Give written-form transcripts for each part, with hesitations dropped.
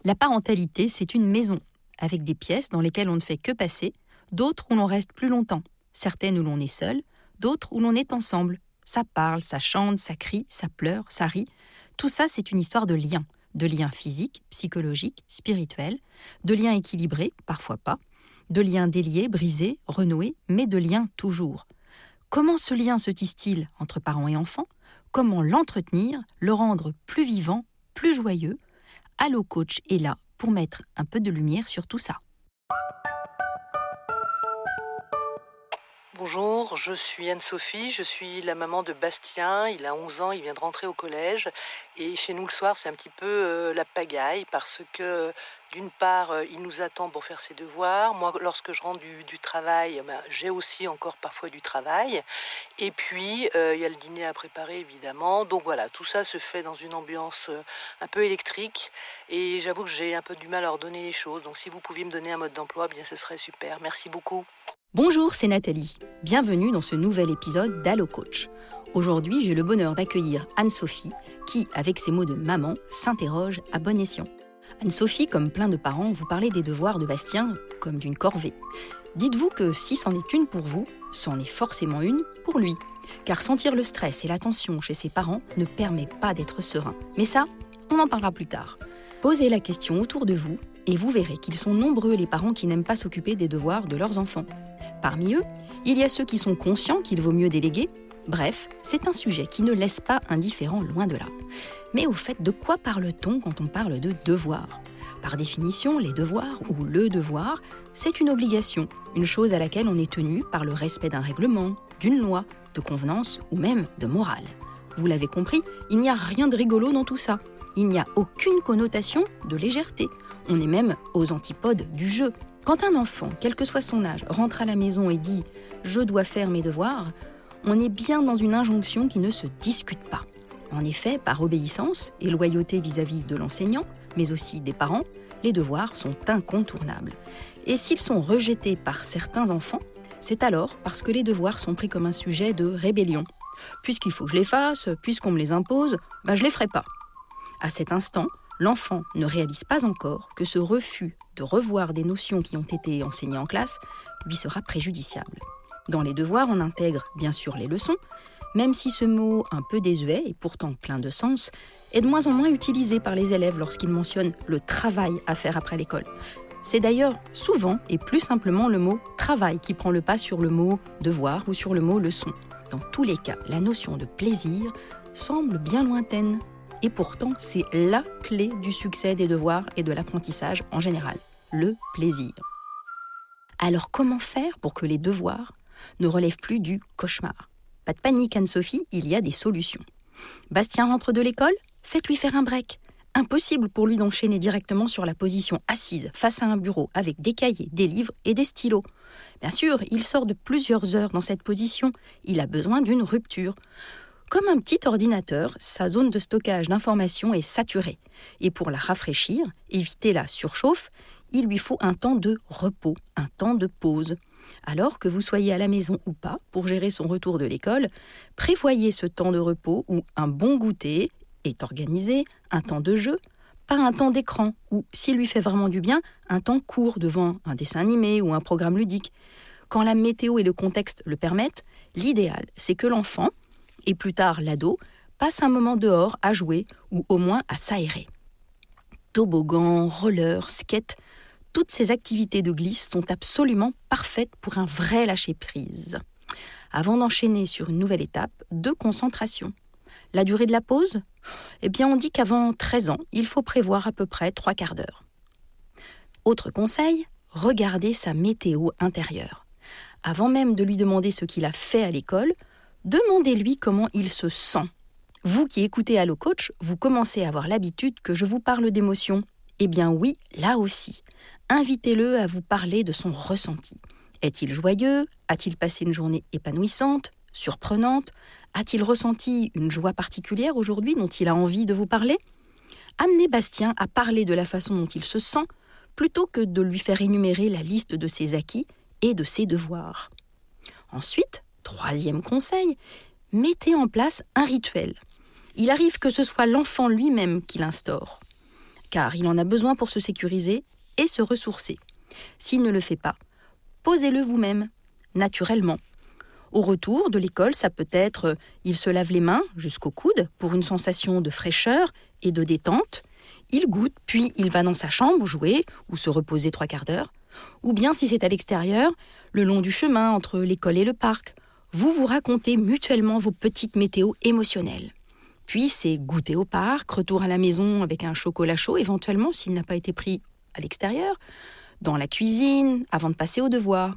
La parentalité, c'est une maison, avec des pièces dans lesquelles on ne fait que passer, d'autres où l'on reste plus longtemps, certaines où l'on est seul, d'autres où l'on est ensemble. Ça parle, ça chante, ça crie, ça pleure, ça rit. Tout ça, c'est une histoire de liens physiques, psychologiques, spirituels, de liens équilibrés, parfois pas, de liens déliés, brisés, renoués, mais de liens toujours. Comment ce lien se tisse-t-il entre parents et enfants ? Comment l'entretenir, le rendre plus vivant, plus joyeux ? Allo Coach est là pour mettre un peu de lumière sur tout ça. Bonjour, je suis Anne-Sophie, je suis la maman de Bastien, il a 11 ans, il vient de rentrer au collège et chez nous le soir c'est un petit peu la pagaille parce que d'une part il nous attend pour faire ses devoirs, moi lorsque je rentre du travail j'ai aussi encore parfois du travail et puis il y a le dîner à préparer évidemment, donc voilà tout ça se fait dans une ambiance un peu électrique et j'avoue que j'ai un peu du mal à ordonner les choses, donc si vous pouviez me donner un mode d'emploi, bien ce serait super, merci beaucoup. Bonjour, c'est Nathalie. Bienvenue dans ce nouvel épisode d'Allo Coach. Aujourd'hui, j'ai le bonheur d'accueillir Anne-Sophie qui, avec ses mots de maman, s'interroge à bon escient. Anne-Sophie, comme plein de parents, vous parlez des devoirs de Bastien comme d'une corvée. Dites-vous que si c'en est une pour vous, c'en est forcément une pour lui. Car sentir le stress et la tension chez ses parents ne permet pas d'être serein. Mais ça, on en parlera plus tard. Posez la question autour de vous et vous verrez qu'ils sont nombreux les parents qui n'aiment pas s'occuper des devoirs de leurs enfants. Parmi eux, il y a ceux qui sont conscients qu'il vaut mieux déléguer. Bref, c'est un sujet qui ne laisse pas indifférent loin de là. Mais au fait, de quoi parle-t-on quand on parle de devoirs ? Par définition, les devoirs ou le devoir, c'est une obligation, une chose à laquelle on est tenu par le respect d'un règlement, d'une loi, de convenance ou même de morale. Vous l'avez compris, il n'y a rien de rigolo dans tout ça. Il n'y a aucune connotation de légèreté. On est même aux antipodes du jeu. Quand un enfant, quel que soit son âge, rentre à la maison et dit « je dois faire mes devoirs », on est bien dans une injonction qui ne se discute pas. En effet, par obéissance et loyauté vis-à-vis de l'enseignant, mais aussi des parents, les devoirs sont incontournables. Et s'ils sont rejetés par certains enfants, c'est alors parce que les devoirs sont pris comme un sujet de rébellion. Puisqu'il faut que je les fasse, puisqu'on me les impose, je ne les ferai pas. À cet instant, l'enfant ne réalise pas encore que ce refus de revoir des notions qui ont été enseignées en classe lui sera préjudiciable. Dans les devoirs, on intègre bien sûr les leçons, même si ce mot un peu désuet et pourtant plein de sens est de moins en moins utilisé par les élèves lorsqu'ils mentionnent le travail à faire après l'école. C'est d'ailleurs souvent et plus simplement le mot « travail » qui prend le pas sur le mot « devoir » ou sur le mot « leçon ». Dans tous les cas, la notion de plaisir semble bien lointaine. Et pourtant, c'est la clé du succès des devoirs et de l'apprentissage en général, le plaisir. Alors comment faire pour que les devoirs ne relèvent plus du cauchemar ? Pas de panique Anne-Sophie, il y a des solutions. Bastien rentre de l'école ? Faites-lui faire un break. Impossible pour lui d'enchaîner directement sur la position assise face à un bureau avec des cahiers, des livres et des stylos. Bien sûr, il sort de plusieurs heures dans cette position, il a besoin d'une rupture. Comme un petit ordinateur, sa zone de stockage d'informations est saturée. Et pour la rafraîchir, éviter la surchauffe, il lui faut un temps de repos, un temps de pause. Alors que vous soyez à la maison ou pas, pour gérer son retour de l'école, prévoyez ce temps de repos où un bon goûter est organisé, un temps de jeu, pas un temps d'écran, ou, s'il lui fait vraiment du bien, un temps court devant un dessin animé ou un programme ludique. Quand la météo et le contexte le permettent, l'idéal, c'est que l'enfant, et plus tard l'ado, passe un moment dehors à jouer ou au moins à s'aérer. Toboggan, roller, skate, toutes ces activités de glisse sont absolument parfaites pour un vrai lâcher-prise. Avant d'enchaîner sur une nouvelle étape de concentration. La durée de la pause ? On dit qu'avant 13 ans, il faut prévoir à peu près 3/4 d'heure. Autre conseil, regardez sa météo intérieure. Avant même de lui demander ce qu'il a fait à l'école, demandez-lui comment il se sent. Vous qui écoutez Allo Coach, vous commencez à avoir l'habitude que je vous parle d'émotions. Eh bien oui, là aussi. Invitez-le à vous parler de son ressenti. Est-il joyeux ? A-t-il passé une journée épanouissante, surprenante ? A-t-il ressenti une joie particulière aujourd'hui dont il a envie de vous parler ? Amenez Bastien à parler de la façon dont il se sent, plutôt que de lui faire énumérer la liste de ses acquis et de ses devoirs. Ensuite, 3e conseil, mettez en place un rituel. Il arrive que ce soit l'enfant lui-même qui l'instaure. car il en a besoin pour se sécuriser et se ressourcer. S'il ne le fait pas, posez-le vous-même, naturellement. Au retour de l'école, ça peut être il se lave les mains jusqu'au coude pour une sensation de fraîcheur et de détente. Il goûte, puis il va dans sa chambre jouer ou se reposer 3 quarts d'heure. Ou bien, si c'est à l'extérieur, le long du chemin entre l'école et le parc, vous vous racontez mutuellement vos petites météos émotionnelles. Puis c'est goûter au parc, retour à la maison avec un chocolat chaud, éventuellement s'il n'a pas été pris à l'extérieur, dans la cuisine, avant de passer au devoir.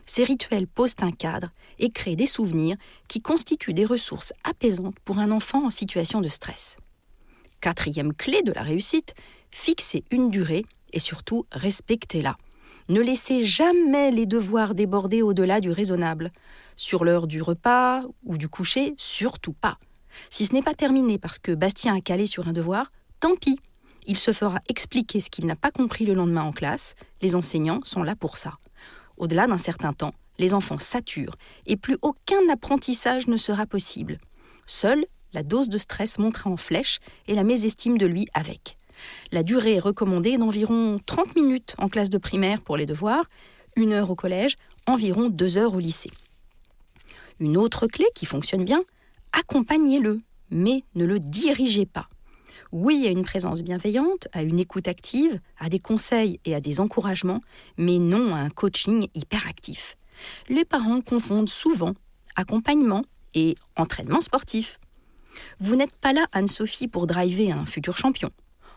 Ces rituels posent un cadre et créent des souvenirs qui constituent des ressources apaisantes pour un enfant en situation de stress. 4e clé de la réussite, fixez une durée et surtout respectez-la. Ne laissez jamais les devoirs déborder au-delà du raisonnable. Sur l'heure du repas ou du coucher, surtout pas. Si ce n'est pas terminé parce que Bastien a calé sur un devoir, tant pis. Il se fera expliquer ce qu'il n'a pas compris le lendemain en classe. Les enseignants sont là pour ça. Au-delà d'un certain temps, les enfants saturent et plus aucun apprentissage ne sera possible. Seule la dose de stress montera en flèche et la mésestime de lui avec. La durée est recommandée d'environ 30 minutes en classe de primaire pour les devoirs, 1 heure au collège, environ 2 heures au lycée. Une autre clé qui fonctionne bien, accompagnez-le, mais ne le dirigez pas. Oui à une présence bienveillante, à une écoute active, à des conseils et à des encouragements, mais non à un coaching hyperactif. Les parents confondent souvent accompagnement et entraînement sportif. Vous n'êtes pas là, Anne-Sophie, pour driver un futur champion.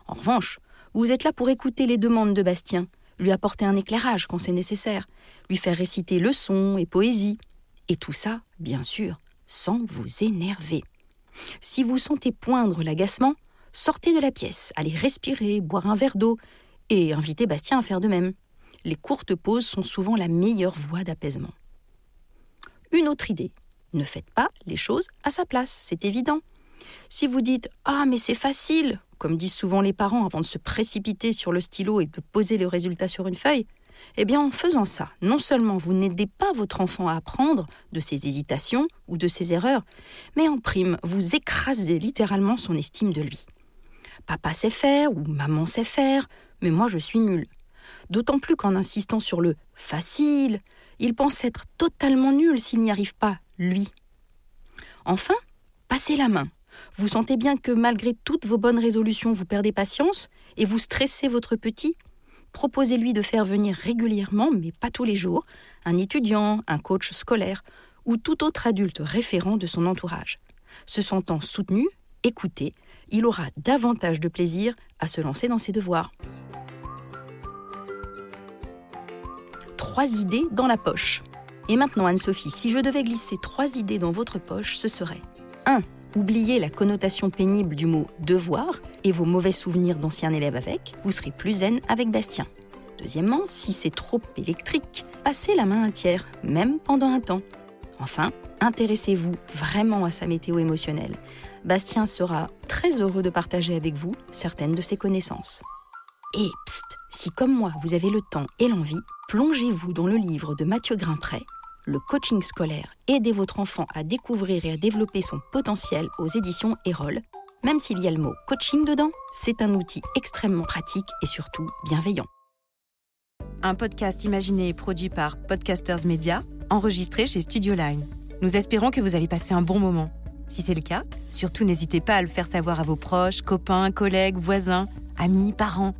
En revanche, vous êtes là pour écouter les demandes de Bastien, lui apporter un éclairage quand c'est nécessaire, lui faire réciter leçons et poésie. Et tout ça, bien sûr, sans vous énerver. Si vous sentez poindre l'agacement, sortez de la pièce, allez respirer, boire un verre d'eau et invitez Bastien à faire de même. Les courtes pauses sont souvent la meilleure voie d'apaisement. Une autre idée, ne faites pas les choses à sa place, c'est évident. Si vous dites « Ah, mais c'est facile », comme disent souvent les parents avant de se précipiter sur le stylo et de poser le résultat sur une feuille, eh bien en faisant ça, non seulement vous n'aidez pas votre enfant à apprendre de ses hésitations ou de ses erreurs, mais en prime, vous écrasez littéralement son estime de lui. Papa sait faire ou maman sait faire, mais moi je suis nulle. D'autant plus qu'en insistant sur le « facile », il pense être totalement nul s'il n'y arrive pas, lui. Enfin, passez la main. Vous sentez bien que malgré toutes vos bonnes résolutions, vous perdez patience et vous stressez votre petit ? Proposez-lui de faire venir régulièrement, mais pas tous les jours, un étudiant, un coach scolaire ou tout autre adulte référent de son entourage. Se sentant soutenu, écouté, il aura davantage de plaisir à se lancer dans ses devoirs. 3 idées dans la poche. Et maintenant, Anne-Sophie, si je devais glisser 3 idées dans votre poche, ce serait 1. Oubliez la connotation pénible du mot « devoir » et vos mauvais souvenirs d'anciens élèves avec, vous serez plus zen avec Bastien. Deuxièmement, si c'est trop électrique, passez la main à un tiers, même pendant un temps. Enfin, intéressez-vous vraiment à sa météo émotionnelle. Bastien sera très heureux de partager avec vous certaines de ses connaissances. Et psst, si comme moi vous avez le temps et l'envie, plongez-vous dans le livre de Mathieu Grimpret, Le coaching scolaire, aidez votre enfant à découvrir et à développer son potentiel aux éditions Erol. Même s'il y a le mot coaching dedans, c'est un outil extrêmement pratique et surtout bienveillant. Un podcast imaginé et produit par Podcasters Media, enregistré chez Studio Line. Nous espérons que vous avez passé un bon moment. Si c'est le cas, surtout n'hésitez pas à le faire savoir à vos proches, copains, collègues, voisins, amis, parents.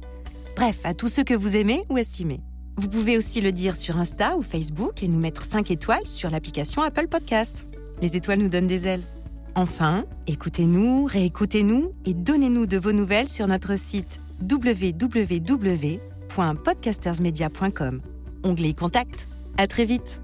Bref, à tous ceux que vous aimez ou estimez. Vous pouvez aussi le dire sur Insta ou Facebook et nous mettre 5 étoiles sur l'application Apple Podcast. Les étoiles nous donnent des ailes. Enfin, écoutez-nous, réécoutez-nous et donnez-nous de vos nouvelles sur notre site www.podcastersmedia.com. Onglet Contact. À très vite.